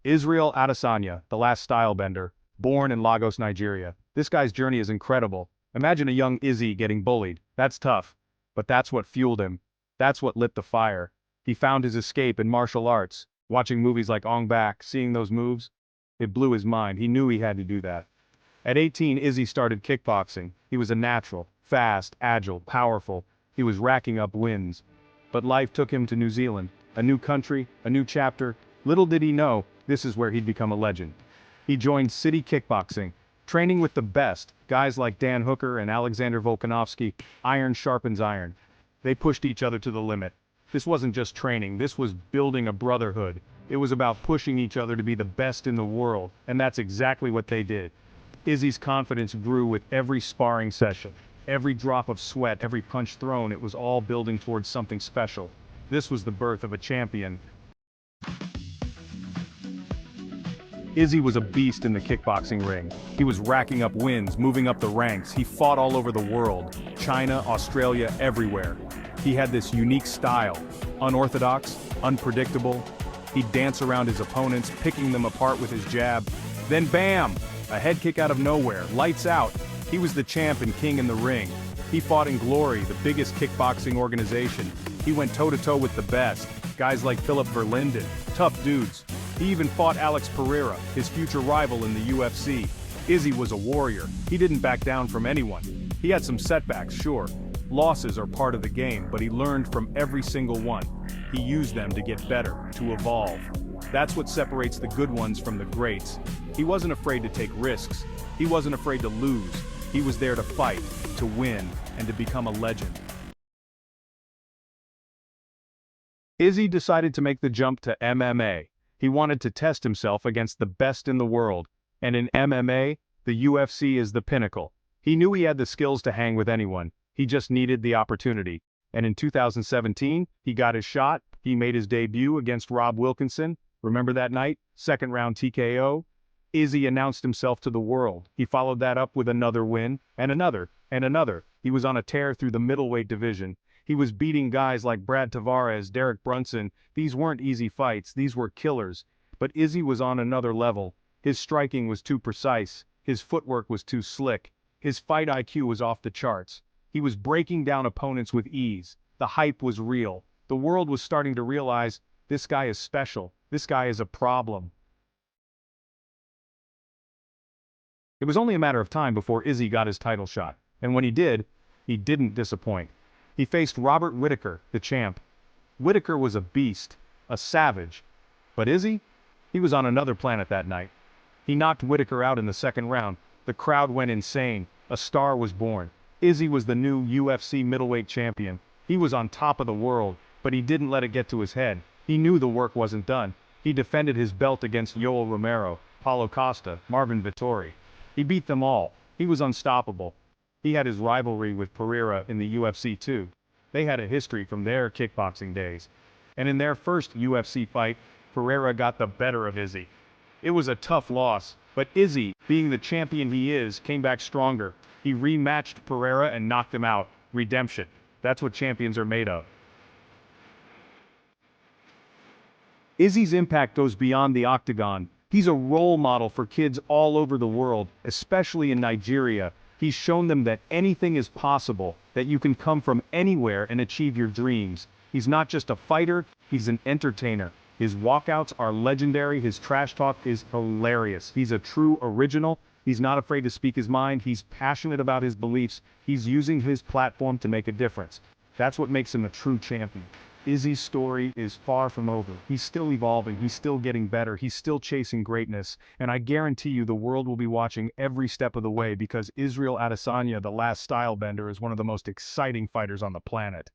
Israel Adesanya, the last style bender, born in Lagos, Nigeria. This guy's journey is incredible. Imagine a young Izzy getting bullied. That's tough. But that's what fueled him. That's what lit the fire. He found his escape in martial arts. Watching movies like Ong Bak, seeing those moves, it blew his mind. He knew he had to do that. At 18, Izzy started kickboxing. He was a natural, fast, agile, powerful. He was racking up wins. But life took him to New Zealand. A new country, a new chapter. Little did he know, this is where he'd become a legend. He joined City Kickboxing, training with the best, guys like Dan Hooker and Alexander Volkanovski. Iron sharpens iron. They pushed each other to the limit. This wasn't just training, this was building a brotherhood. It was about pushing each other to be the best in the world, and that's exactly what they did. Izzy's confidence grew with every sparring session. Every drop of sweat, every punch thrown, it was all building towards something special. This was the birth of a champion. Izzy was a beast in the kickboxing ring. He was racking up wins, moving up the ranks. He fought all over the world. China, Australia, everywhere. He had this unique style. Unorthodox, unpredictable. He'd dance around his opponents, picking them apart with his jab. Then bam! A head kick out of nowhere, lights out. He was the champ and king in the ring. He fought in Glory, the biggest kickboxing organization. He went toe-to-toe with the best. Guys like Philip Verlinden, tough dudes. He even fought Alex Pereira, his future rival in the UFC. Izzy was a warrior. He didn't back down from anyone. He had some setbacks, sure. Losses are part of the game, but he learned from every single one. He used them to get better, to evolve. That's what separates the good ones from the greats. He wasn't afraid to take risks. He wasn't afraid to lose. He was there to fight, to win, and to become a legend. Izzy decided to make the jump to MMA. He wanted to test himself against the best in the world, and in MMA, the UFC is the pinnacle. He knew he had the skills to hang with anyone. He just needed the opportunity. And in 2017, he got his shot. He made his debut against Rob Wilkinson. Remember that night? Second round TKO? Izzy announced himself to the world. He followed that up with another win, and another, and another. He was on a tear through the middleweight division. He was beating guys like Brad Tavares, Derek Brunson. These weren't easy fights, these were killers. But Izzy was on another level. His striking was too precise. His footwork was too slick. His fight IQ was off the charts. He was breaking down opponents with ease. The hype was real. The world was starting to realize, this guy is special. This guy is a problem. It was only a matter of time before Izzy got his title shot. And when he didn't disappoint. He faced Robert Whittaker, the champ. Whittaker was a beast, a savage. But Izzy? He was on another planet that night. He knocked Whittaker out in the second round. The crowd went insane. A star was born. Izzy was the new UFC middleweight champion. He was on top of the world, but he didn't let it get to his head. He knew the work wasn't done. He defended his belt against Yoel Romero, Paulo Costa, Marvin Vettori. He beat them all. He was unstoppable. He had his rivalry with Pereira in the UFC too. They had a history from their kickboxing days. And in their first UFC fight, Pereira got the better of Izzy. It was a tough loss, but Izzy, being the champion he is, came back stronger. He rematched Pereira and knocked him out. Redemption. That's what champions are made of. Izzy's impact goes beyond the octagon. He's a role model for kids all over the world, especially in Nigeria. He's shown them that anything is possible, that you can come from anywhere and achieve your dreams. He's not just a fighter, he's an entertainer. His walkouts are legendary, his trash talk is hilarious. He's a true original. He's not afraid to speak his mind. He's passionate about his beliefs. He's using his platform to make a difference. That's what makes him a true champion. Izzy's story is far from over. He's still evolving, he's still getting better, he's still chasing greatness, and I guarantee you the world will be watching every step of the way because Israel Adesanya, the last style bender, is one of the most exciting fighters on the planet.